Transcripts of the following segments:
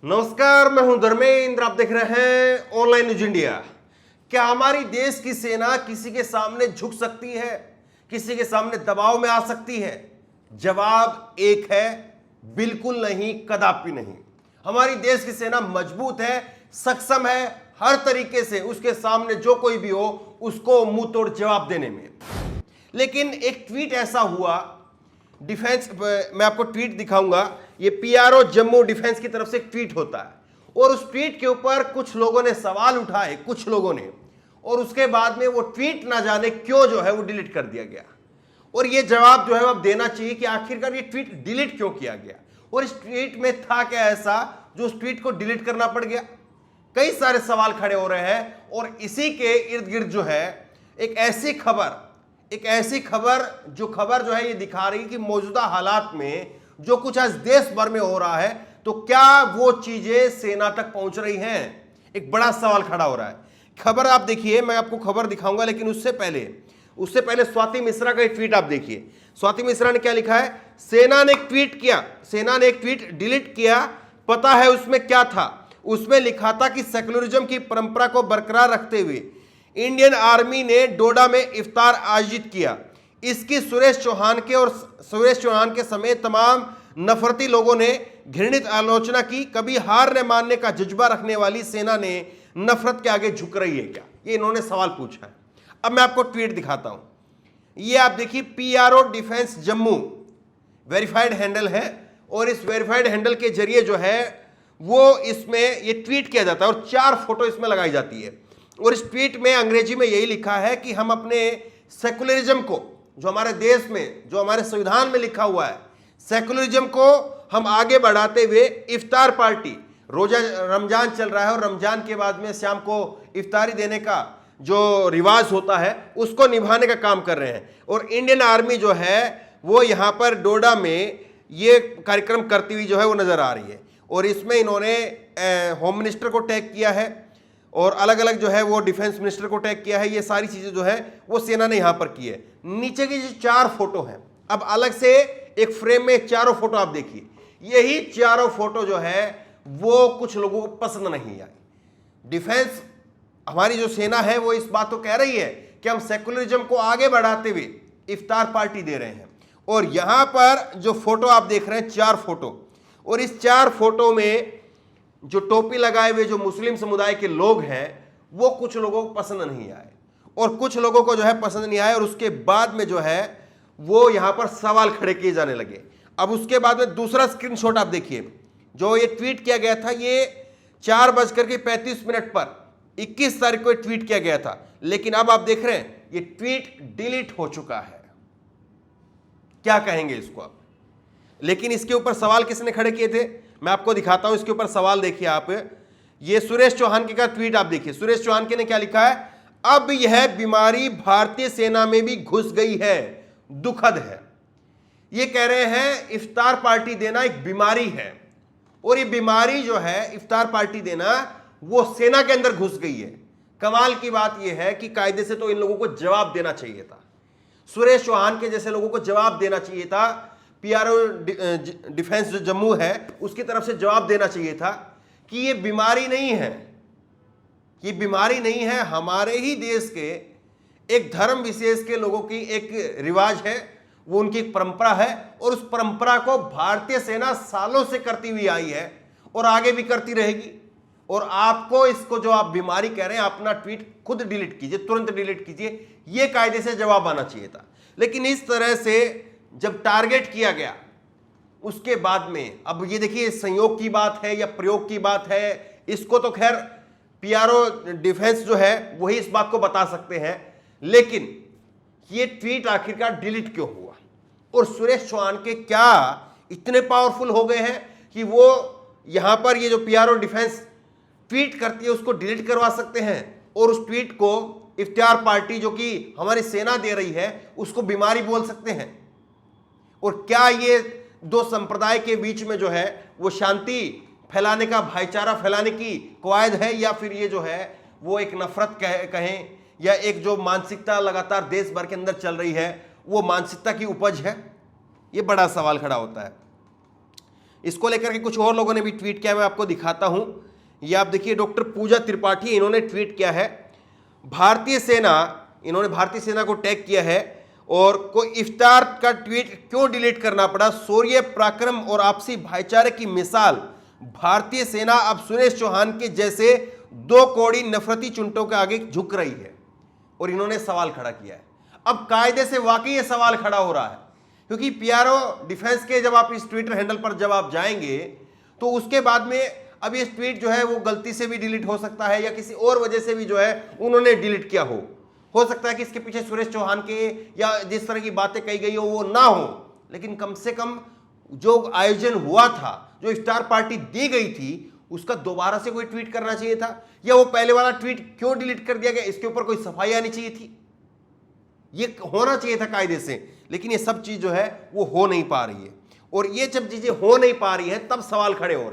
नमस्कार, मैं हूं धर्मेंद्र। आप देख रहे हैं ऑनलाइन न्यूज इंडिया। क्या हमारी देश की सेना किसी के सामने झुक सकती है, किसी के सामने दबाव में आ सकती है? जवाब एक है, बिल्कुल नहीं, कदापि नहीं। हमारी देश की सेना मजबूत है, सक्षम है हर तरीके से उसके सामने जो कोई भी हो उसको मुंह तोड़ जवाब देने में। लेकिन एक ट्वीट ऐसा हुआ डिफेंस, मैं आपको ट्वीट दिखाऊंगा। ये पीआरओ जम्मू डिफेंस की तरफ से एक ट्वीट होता है और उस ट्वीट के ऊपर कुछ लोगों ने सवाल उठाए, कुछ लोगों ने, और उसके बाद में वो ट्वीट ना जाने क्यों जो है वो डिलीट कर दिया गया। और ये जवाब जो है अब देना चाहिए कि आखिरकार ये ट्वीट डिलीट क्यों किया गया और इस ट्वीट में था क्या ऐसा जो उस ट्वीट को डिलीट करना पड़ गया। कई सारे सवाल खड़े हो रहे हैं और इसी के इर्द गिर्द जो है एक ऐसी खबर जो है ये दिखा रही है कि मौजूदा हालात में जो कुछ आज देश भर में हो रहा है तो क्या वो चीजें सेना तक पहुंच रही हैं। एक बड़ा सवाल खड़ा हो रहा है। खबर आप देखिए, मैं आपको खबर दिखाऊंगा, लेकिन उससे पहले स्वाति मिश्रा का एक ट्वीट आप देखिए। स्वाति मिश्रा ने क्या लिखा है? सेना ने एक ट्वीट डिलीट किया, पता है उसमें क्या था? उसमें लिखा था कि सेक्युलरिज्म की परंपरा को बरकरार रखते हुए इंडियन आर्मी ने डोडा में इफ्तार आयोजित किया। इसकी सुरेश चौहान के समेत तमाम नफरती लोगों ने घृणित आलोचना की। कभी हार न मानने का जज्बा रखने वाली सेना ने नफरत के आगे झुक रही है क्या? ये इन्होंने सवाल पूछा है। अब मैं आपको ट्वीट दिखाता हूं। ये आप देखिए, PRO defence Jammu verified handle है और इस वेरीफाइड हैंडल के जरिए जो है वो इसमें ये ट्वीट किया जाता है और 4 फोटो इसमें लगाई जाती है। और इस ट्वीट में अंग्रेजी में यही लिखा है कि हम अपने सेकुलरिज्म को, जो हमारे देश में, जो हमारे संविधान में लिखा हुआ है, सेकुलरिज्म को हम आगे बढ़ाते हुए इफ्तार पार्टी, रोजा रमजान चल रहा है और रमजान के बाद में शाम को इफ्तारी देने का जो रिवाज होता है उसको निभाने का काम कर रहे हैं। और इंडियन आर्मी जो है वो यहाँ पर डोडा में ये कार्यक्रम करती हुई जो है वो नजर आ रही है। और इसमें इन्होंने होम मिनिस्टर को टैग किया है और अलग अलग जो है वो डिफेंस मिनिस्टर को टैग किया है। ये सारी चीजें जो है वो सेना ने यहां पर की है। नीचे की जो 4 फोटो हैं, अब अलग से एक फ्रेम में चारों फोटो आप देखिए। यही चारों फोटो जो है वो कुछ लोगों को पसंद नहीं आई। डिफेंस, हमारी जो सेना है वो इस बात को कह रही है कि हम सेकुलरिज्म को आगे बढ़ाते हुए इफ्तार पार्टी दे रहे हैं। और यहां पर जो फोटो आप देख रहे हैं, 4 फोटो, और इस 4 फोटो में जो टोपी लगाए हुए जो मुस्लिम समुदाय के लोग हैं वो कुछ लोगों को पसंद नहीं आए और कुछ लोगों को जो है पसंद नहीं आए। और उसके बाद में जो है वो यहां पर सवाल खड़े किए जाने लगे। अब उसके बाद में दूसरा स्क्रीनशॉट आप देखिए, जो ये ट्वीट किया गया था, ये 4:35 पर 21 तारीख को ट्वीट किया गया था, लेकिन अब आप देख रहे हैं ये ट्वीट डिलीट हो चुका है। क्या कहेंगे इसको आप? लेकिन इसके ऊपर सवाल किसने खड़े किए थे मैं आपको दिखाता हूं। इसके ऊपर सवाल देखिए आप, ये सुरेश चौहान के का ट्वीट आप देखिए। सुरेश चौहान के ने क्या लिखा है? अब यह बीमारी भारतीय सेना में भी घुस गई है, दुखद है। ये कह रहे हैं इफ्तार पार्टी देना एक बीमारी है और ये बीमारी जो है इफ्तार पार्टी देना वो सेना के अंदर घुस गई है। कमाल की बात यह है कि कायदे से तो इन लोगों को जवाब देना चाहिए था। सुरेश चौहान के जैसे लोगों को जवाब देना चाहिए था। पीआरओ डिफेंस जो जम्मू है उसकी तरफ से जवाब देना चाहिए था कि ये बीमारी नहीं है, ये बीमारी नहीं है। हमारे ही देश के एक धर्म विशेष के लोगों की एक रिवाज है, वो उनकी एक परंपरा है और उस परंपरा को भारतीय सेना सालों से करती हुई आई है और आगे भी करती रहेगी। और आपको इसको जो आप बीमारी कह रहे हैं, अपना ट्वीट खुद डिलीट कीजिए, तुरंत डिलीट कीजिए। ये कायदे से जवाब आना चाहिए था। लेकिन इस तरह से जब टारगेट किया गया उसके बाद में, अब ये देखिए संयोग की बात है या प्रयोग की बात है, इसको तो खैर पीआरओ डिफेंस जो है वही इस बात को बता सकते हैं। लेकिन ये ट्वीट आखिरकार डिलीट क्यों हुआ और सुरेश चौहान के क्या इतने पावरफुल हो गए हैं कि वो यहां पर ये जो पीआरओ डिफेंस ट्वीट करती है उसको डिलीट करवा सकते हैं और उस ट्वीट को इफ्तार पार्टी जो कि हमारी सेना दे रही है उसको बीमारी बोल सकते हैं। और क्या ये 2 संप्रदाय के बीच में जो है वो शांति फैलाने का, भाईचारा फैलाने की कवायद है या फिर ये जो है वो एक नफरत कहें या एक जो मानसिकता लगातार देश भर के अंदर चल रही है वो मानसिकता की उपज है? ये बड़ा सवाल खड़ा होता है। इसको लेकर के कुछ और लोगों ने भी ट्वीट किया, मैं आपको दिखाता हूं। ये आप देखिए, डॉक्टर पूजा त्रिपाठी इन्होंने ट्वीट किया है, भारतीय सेना, इन्होंने भारतीय सेना को टैग किया है, और कोई इफ्तार का ट्वीट क्यों डिलीट करना पड़ा, शौर्य पराक्रम और आपसी भाईचारे की मिसाल, भारतीय सेना अब सुरेश चौहान के जैसे दो कौड़ी नफरती चुनटों के आगे झुक रही है। और इन्होंने सवाल खड़ा किया है। अब कायदे से वाकई ये सवाल खड़ा हो रहा है, क्योंकि पीआरओ डिफेंस के जब आप इस ट्विटर हैंडल पर जब आप जाएंगे तो उसके बाद में अब ये ट्वीट जो है वो गलती से भी डिलीट हो सकता है, या किसी और वजह से भी जो है उन्होंने डिलीट किया हो सकता है कि इसके पीछे सुरेश चौहान के या जिस तरह की बातें कही गई हो वो ना हो, लेकिन कम से कम जो आयोजन हुआ था, जो इफ्तार पार्टी दी गई थी, उसका दोबारा से कोई ट्वीट करना चाहिए था, या वो पहले वाला ट्वीट क्यों डिलीट कर दिया गया, इसके ऊपर कोई सफाई आनी चाहिए थी, ये होना चाहिए था कायदे से। लेकिन ये सब चीज जो है वो हो नहीं पा रही है, और ये जब चीजें हो नहीं पा रही है तब सवाल खड़े हो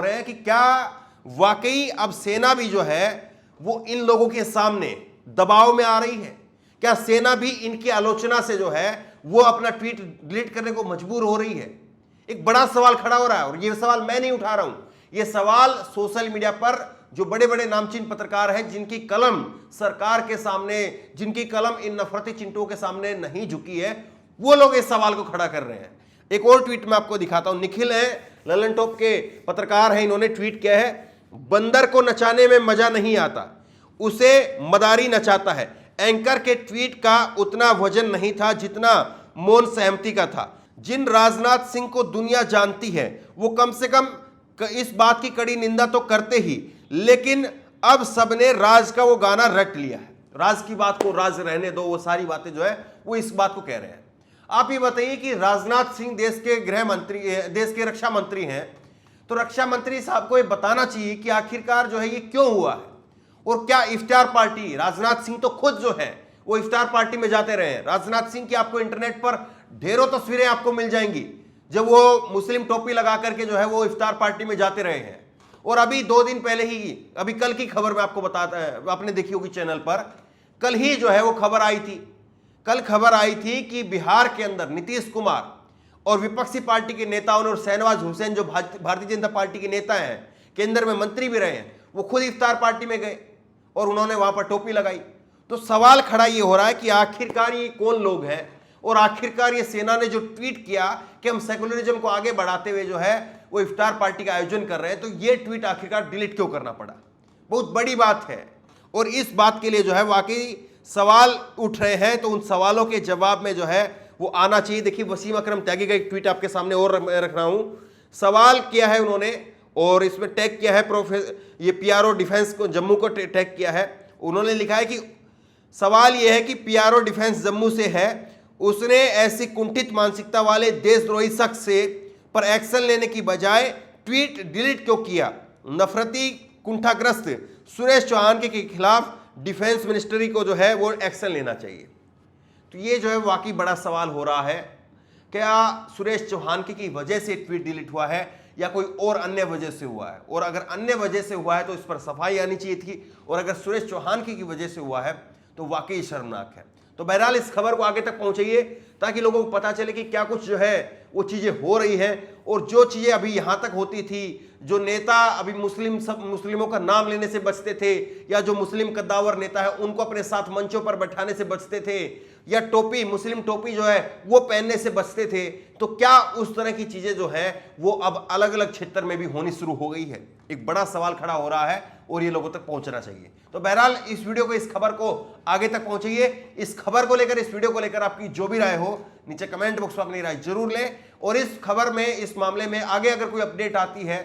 रहे हैं, कि क्या वाकई अब सेना भी जो है वो इन लोगों के सामने दबाव में आ रही है, क्या सेना भी इनकी आलोचना से जो है वो अपना ट्वीट डिलीट करने को मजबूर हो रही है। एक बड़ा सवाल खड़ा हो रहा है, और ये सवाल मैं नहीं उठा रहा हूं, ये सवाल सोशल मीडिया पर जो बड़े बड़े नामचीन पत्रकार हैं, जिनकी कलम सरकार के सामने, जिनकी कलम इन नफरती चिंटों के सामने नहीं झुकी है, वो लोग इस सवाल को खड़ा कर रहे हैं। एक और ट्वीट मैं आपको दिखाता हूं, निखिल है, ललन टॉप के पत्रकार हैं, इन्होंने ट्वीट किया है, बंदर को नचाने में मजा नहीं आता, उसे मदारी नचाता है। एंकर के ट्वीट का उतना वजन नहीं था जितना मौन सहमति का था। जिन राजनाथ सिंह को दुनिया जानती है वो कम से कम इस बात की कड़ी निंदा तो करते ही, लेकिन अब सबने राज का वो गाना रट लिया है। राज की बात को राज रहने दो, वो सारी बातें जो है वो इस बात को कह रहे हैं। आप ये बताइए कि राजनाथ सिंह देश के गृह मंत्री, देश के रक्षा मंत्री हैं, तो रक्षा मंत्री साहब को ये बताना चाहिए कि आखिरकार जो है ये क्यों हुआ है, और क्या इफ्तार पार्टी, राजनाथ सिंह तो खुद जो है वो इफ्तार पार्टी में जाते रहे हैं। राजनाथ सिंह की आपको इंटरनेट पर ढेरों तस्वीरें आपको मिल जाएंगी जब वो मुस्लिम टोपी लगा करके जो है वो इफ्तार पार्टी में जाते रहे हैं। और अभी 2 दिन पहले ही, अभी कल की खबर में आपको बताता है, आपने देखी होगी चैनल पर, कल ही जो है वो खबर आई थी, कल खबर आई थी कि बिहार के अंदर नीतीश कुमार और विपक्षी पार्टी के नेताओं ने, और शहनवाज हुसैन जो भारतीय जनता पार्टी के नेता हैं, केंद्र में मंत्री भी रहे हैं, वो खुद इफ्तार पार्टी में गए और उन्होंने वहां पर टोपी लगाई। तो सवाल खड़ा ये हो रहा है कि आखिरकार ये कौन लोग हैं, और आखिरकार ये सेना ने जो ट्वीट किया कि हम सेकुलरिज्म को आगे बढ़ाते हुए जो है वो इफ्तार पार्टी का आयोजन कर रहे हैं, तो ये ट्वीट आखिरकार डिलीट क्यों करना पड़ा, बहुत बड़ी बात है। और इस बात के लिए जो है वाकई सवाल उठ रहे हैं, तो उन सवालों के जवाब में जो है वो आना चाहिए। देखिए, वसीम अकरम त्यागी का एक ट्वीट आपके सामने और रख रहा हूं, सवाल किया है उन्होंने, और इसमें टैग किया है ये पीआरओ डिफेंस को, जम्मू को टैग किया है। उन्होंने लिखा है कि सवाल यह है कि पीआरओ डिफेंस जम्मू से है, उसने ऐसी कुंठित मानसिकता वाले देशद्रोही शख्स से पर एक्शन लेने की बजाय ट्वीट डिलीट क्यों किया। नफरती कुंठाग्रस्त सुरेश चौहान के खिलाफ डिफेंस मिनिस्ट्री को जो है वो एक्शन लेना चाहिए। तो ये जो है वाकई बड़ा सवाल हो रहा है, क्या सुरेश चौहान की वजह से ट्वीट डिलीट हुआ है या कोई और अन्य वजह से हुआ है, और अगर अन्य वजह से हुआ है तो इस पर सफाई आनी चाहिए थी, और अगर सुरेश चौहान की वजह से हुआ है तो वाकई शर्मनाक है। तो बहरहाल इस खबर को आगे तक पहुंचाइए ताकि लोगों को पता चले कि क्या कुछ जो है वो चीजें हो रही हैं, और जो चीजें अभी यहां तक होती थी, जो नेता अभी मुस्लिमों का नाम लेने से बचते थे, या जो मुस्लिम कद्दावर नेता है उनको अपने साथ मंचों पर बैठाने से बचते थे, या टोपी, मुस्लिम टोपी जो है वो पहनने से बचते थे, तो क्या उस तरह की चीजें जो है वो अब अलग अलग क्षेत्र में भी होनी शुरू हो गई है। एक बड़ा सवाल खड़ा हो रहा है और ये लोगों तक पहुंचना चाहिए। तो बहरहाल इस वीडियो को, इस खबर को आगे तक पहुंचाइए। इस खबर को लेकर, इस वीडियो को लेकर आपकी जो भी राय हो नीचे कमेंट बॉक्स में अपनी राय जरूर लें, और इस खबर में, इस मामले में आगे अगर कोई अपडेट आती है,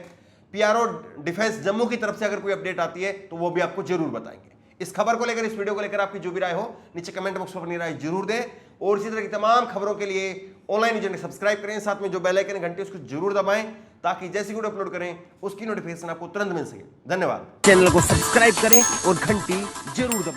पीआरओ डिफेंस जम्मू की तरफ से अगर कोई अपडेट आती है तो वो भी आपको जरूर बताएंगे। इस खबर को लेकर, इस वीडियो को लेकर आपकी जो भी राय हो नीचे कमेंट बॉक्स में अपनी राय जरूर दें, और इसी तरह की तमाम खबरों के लिए ऑनलाइन न्यूज़ सब्सक्राइब करें, साथ में जो बेल आइकन घंटी उसको जरूर दबाएं ताकि जैसी वीडियो अपलोड करें उसकी नोटिफिकेशन आपको तुरंत मिल सके। धन्यवाद। चैनल को सब्सक्राइब करें और घंटी जरूर दबाएं।